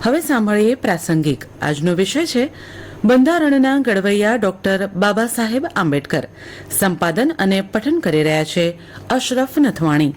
હવે સાંભળીએ પ્રાસંગિક. આજનો વિષય છે બંધારણના ઘડવૈયા ડોક્ટર બાબા સાહેબ આંબેડકર. સંપાદન અને પઠન કરી રહ્યા છે અશરફ નથવાણી.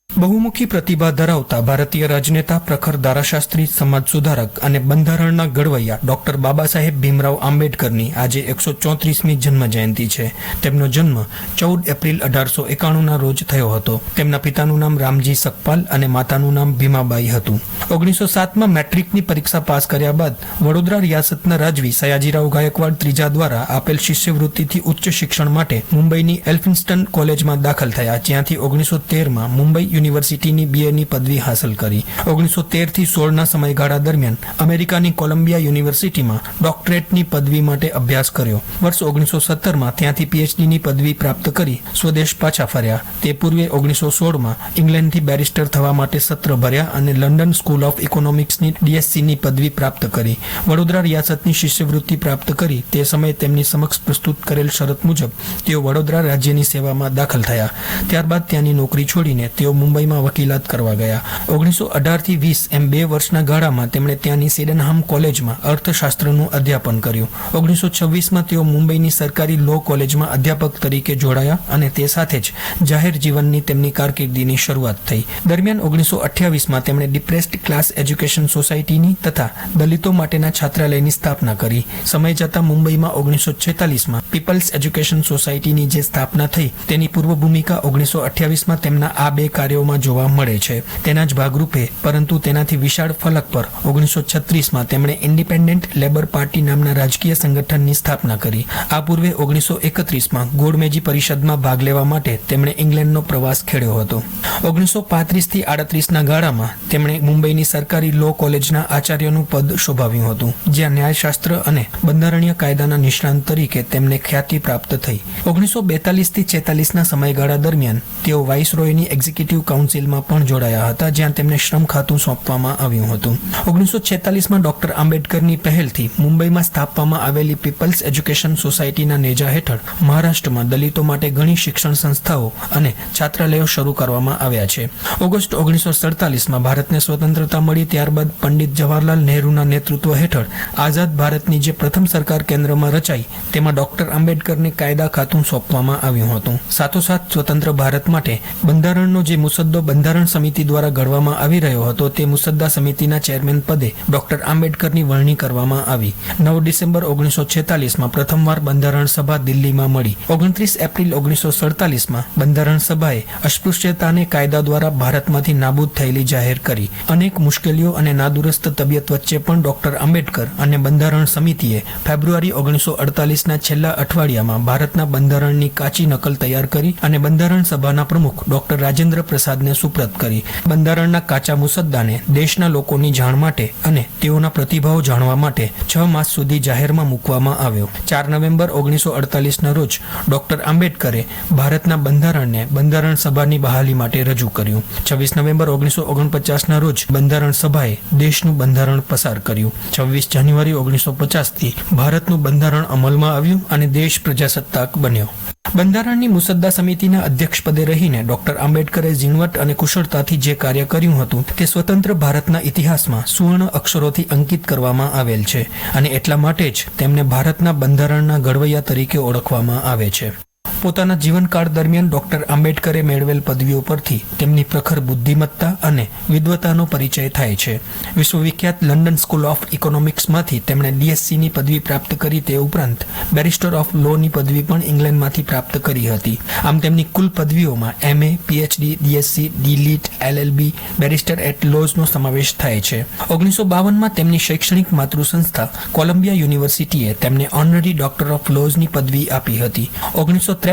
બહુમુખી પ્રતિભા ધરાવતા ભારતીય રાજનેતા, પ્રખર ધારાશાસ્ત્રી, સમાજ સુધારક અને બંધારણના ઘડવૈયા ડોક્ટર બાબા સાહેબ ભીમરાવ આંબેડકરની આજે 134મી જન્મ જયંતિ છે. તેમનો જન્મ 14 એપ્રિલ 1891ના રોજ થયો હતો. તેમના પિતાનું નામ રામજી સકપાલ અને માતાનું નામ ભીમાબાઈ હતું. 1907માં મેટ્રિકની પરીક્ષા પાસ કર્યા બાદ વડોદરા રિયાસતના રાજવી સયાજીરાવ ગાયકવાડ ત્રીજા દ્વારા આપેલ શિષ્યવૃત્તિથી ઉચ્ચ શિક્ષણ માટે મુંબઈની એલ્ફિન્સ્ટન કોલેજમાં દાખલ થયા, જ્યાંથી 1913માં મુંબઈ યુનિવર્સિટીની BA પદવી હાંસલ કરી. 1913 થી 16ના સમયગાળા દરમિયાન અમેરિકાની કોલંબિયા યુનિવર્સિટીમાં ડોક્ટરેટની પદવી માટે અભ્યાસ કર્યો. વર્ષ 1917માં ત્યાંથી PhDની પદવી પ્રાપ્ત કરી સ્વદેશ પાછા ફર્યા. તે પૂર્વે 1916માં ઇંગ્લેન્ડથી બેરિસ્ટર થવા માટે સત્ર ભર્યા અને લંડન સ્કૂલ ઓફ ઇકોનોમિક્સની DScની પદવી પ્રાપ્ત કરી. વડોદરા રિયાસતની શિષ્યવૃત્તિ પ્રાપ્ત કરી તે સમયે તેમની સમક્ષ પ્રસ્તુત કરેલ શરત મુજબ તેઓ વડોદરા રાજ્યની સેવામાં દાખલ થયા. ત્યારબાદ ત્યાંની નોકરી છોડીને તેઓ મુંબઈમાં વકીલાત કરવા ગયા. 1918 થી 20 એમ 2 વર્ષના ગાળામાં તેમણે ત્યાંની સિડનહામ કોલેજમાં અર્થશાસ્ત્રનું અધ્યાપન કર્યું. 1926માં તેઓ મુંબઈની સરકારી લો કોલેજમાં અધ્યાપક તરીકે જોડાયા અને તે સાથે જ જાહેર જીવનની તેમની કારકિર્દીની શરૂઆત થઈ. દરમિયાન 1928માં તેમણે ડિપ્રેસ્ડ ક્લાસ એજ્યુકેશન સોસાયટીની તથા દલિતો માટેના છાત્રાલયની સ્થાપના કરી. સમય જતાં મુંબઈમાં 1946માં પીપલ્સ એજ્યુકેશન સોસાયટીની જે સ્થાપના થઈ તેની પૂર્વ ભૂમિકા 1928માં તેમના આ બે કાર્યોમાં જોવા મળે છે. તેના જ ભાગરૂપે પરંતુ તેનાથી વિશાળ ફલક પર 1936માં તેમણે ઇન્ડિપેન્ડન્ટ લેબર પાર્ટી નામના રાજકીય સંગઠનની સ્થાપના કરી. આ પૂર્વે 1931માં ગોળમેજી પરિષદમાં ભાગ લેવા માટે તેમણે ઇંગ્લેન્ડનો પ્રવાસ ખેડ્યો હતો. 1935 થી 38ના ગાળામાં તેમણે મુંબઈની સરકારી લો કોલેજના આચાર્યનું પદ શોભાવ્યું હતું, જ્યાં ન્યાયશાસ્ત્ર અને બંધારણીય કાયદાના નિષ્ણાંત તરીકે તેમને ખ્યાતિ પ્રાપ્ત થઈ. 1942 થી 46ના સમયગાળા દરમિયાન તેઓ વાઇસરોયની એક્ઝિક્યુટિવ કાઉન્સિલમાં પણ જોડાયા હતા, જ્યાં તેમને શ્રમ ખાતું સોંપવામાં આવ્યું હતું. 1946માં ડોક્ટર આંબેડકરની પહેલથી મુંબઈમાં સ્થાપવામાં આવેલી પીપલ્સ એજ્યુકેશન સોસાયટીના નેજા હેઠળ મહારાષ્ટ્રમાં દલિતો માટે ઘણી શિક્ષણ સંસ્થાઓ અને છાત્રાલયો શરૂ કરવામાં આવ્યા છે. ઓગસ્ટ 1947માં ભારતને સ્વતંત્રતા મળી ત્યારબાદ પંડિત જવાહરલાલ નહેરુના નેતૃત્વ હેઠળ આઝાદ ભારતની જે પ્રથમ સરકાર કેન્દ્રમાં રચાઈ તેમાં ડોક્ટર આંબેડકરને કાયદા ખાતું સોંપવામાં આવ્યું હતું. સાથોસાથ સ્વતંત્ર ભારત માટે બંધારણનો જે મુસદ્દો બંધારણ સમિતિ દ્વારા ઘડવામાં આવી રહ્યો હતો તે મુસદ્દા સમિતિના ચેરમેન પદે ડોક્ટર આંબેડકરની વરણી કરવામાં આવી. 9 ડિસેમ્બર 1946માં પ્રથમવાર બંધારણ સભા દિલ્હીમાં મળી. 29 એપ્રિલ 1947માં બંધારણ સભાએ અસ્પૃશ્યતાને કાયદા દ્વારા ભારતમાંથી નાબૂદ થયેલી જાહેર કરી. અનેક મુશ્કેલીઓ અને નાદુરસ્ત તબિયત વચ્ચે પણ ડોક્ટર આંબેડકર અને બંધારણ સમિતિએ ફેબ્રુઆરી 1948ના છેલ્લા અઠવાડિયામાં ભારતના બંધારણની કાચી નકલ તૈયાર કરી અને બંધારણ સભાના પ્રમુખ ડોક્ટર રાજેન્દ્ર પ્રસાદને સુપ્રત કરી. બંધારણના કાચા મુસદ્દાને દેશના લોકોની જાણ માટે અને તેઓના પ્રતિભાવો જાણવા માટે 6 માસ સુધી જાહેરમાં મૂકવામાં આવ્યો. 4 નવેમ્બર 1948ના રોજ ડોક્ટર આંબેડકરે ભારતના બંધારણને બંધારણ સભાની બહાલી માટે રજૂ કર્યું. 26 નવેમ્બર 1949ના રોજ બંધારણ સભાએ દેશનું બંધારણ પસાર કર્યું. 26 જાન્યુઆરી 1950થી ભારતનું બંધારણ અમલમાં આવ્યું અને દેશ પ્રજાસત્તાક બન્યો. બંધારણની મુસદ્દા સમિતિના અધ્યક્ષ પદે રહીને ડોક્ટર આંબેડકરે ઝીણવટ અને કુશળતાથી જે કાર્ય કર્યું હતું તે સ્વતંત્ર ભારતના ઇતિહાસમાં સુવર્ણ અક્ષરોથી અંકિત કરવામાં આવેલ છે અને એટલા માટે જ તેમને ભારતના બંધારણના ઘડવૈયા તરીકે ઓળખવામાં આવે છે. પોતાના જીવનકાળ દરમિયાન ડોક્ટર આંબેડકરે મેળવેલ પદવીઓ પરથી તેમની પ્રખર બુદ્ધિમત્તા અને વિદ્વતાનો પરિચય થાય છે. વિશ્વવિખ્યાત લંડન સ્કૂલ ઓફ ઇકોનોમિક્સમાંથી તેમણે DScની પદવી પ્રાપ્ત કરી. તે ઉપરાંત બેરિસ્ટર ઓફ લોની પદવી પણ ઇંગ્લેન્ડમાંથી પ્રાપ્ત કરી હતી. આમ તેમની કુલ પદવીઓમાં MA, PhD, DSc, DLitt, LLB, barrister at લોઝનો સમાવેશ થાય છે. 1952માં તેમની શૈક્ષણિક માતૃસંસ્થા કોલંબિયા યુનિવર્સિટીએ તેમને ઓનરરી ડોક્ટર ઓફ લોઝની પદવી આપી હતી. 1953માં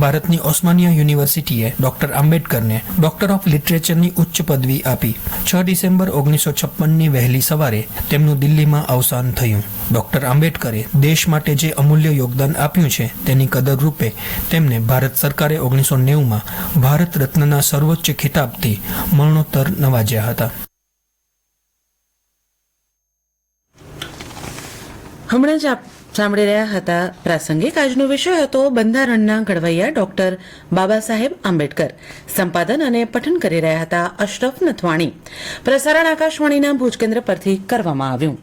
ભારતની ઓસ્માનિયા યુનિવર્સિટીએ ડોક્ટર આંબેડકરને ડોક્ટર ઓફ લિટરેચરની ઉચ્ચ પદવી આપી. 6 ડિસેમ્બર 1956ની વહેલી સવારે તેમનું દિલ્હીમાં અવસાન થયું. ડોક્ટર આંબેડકરે દેશ માટે જે અમૂલ્ય યોગદાન આપ્યું છે તેની કદર રૂપે તેમને ભારત સરકારે 1990માં ભારત રત્નના સર્વોચ્ચ ખિતાબથી મરણોત્તર નવાજ્યા હતા. હમણાં જ આપ સાંભળી રહ્યા હતા પ્રાસંગિક. આજનો વિષય હતો બંધારણના ઘડવૈયા ડોક્ટર બાબા સાહેબ આંબેડકર. સંપાદન અને પઠન કરી રહ્યા હતા અશરફ નથવાણી. પ્રસારણ આકાશવાણીના ભુજ કેન્દ્ર પરથી કરવામાં આવ્યું.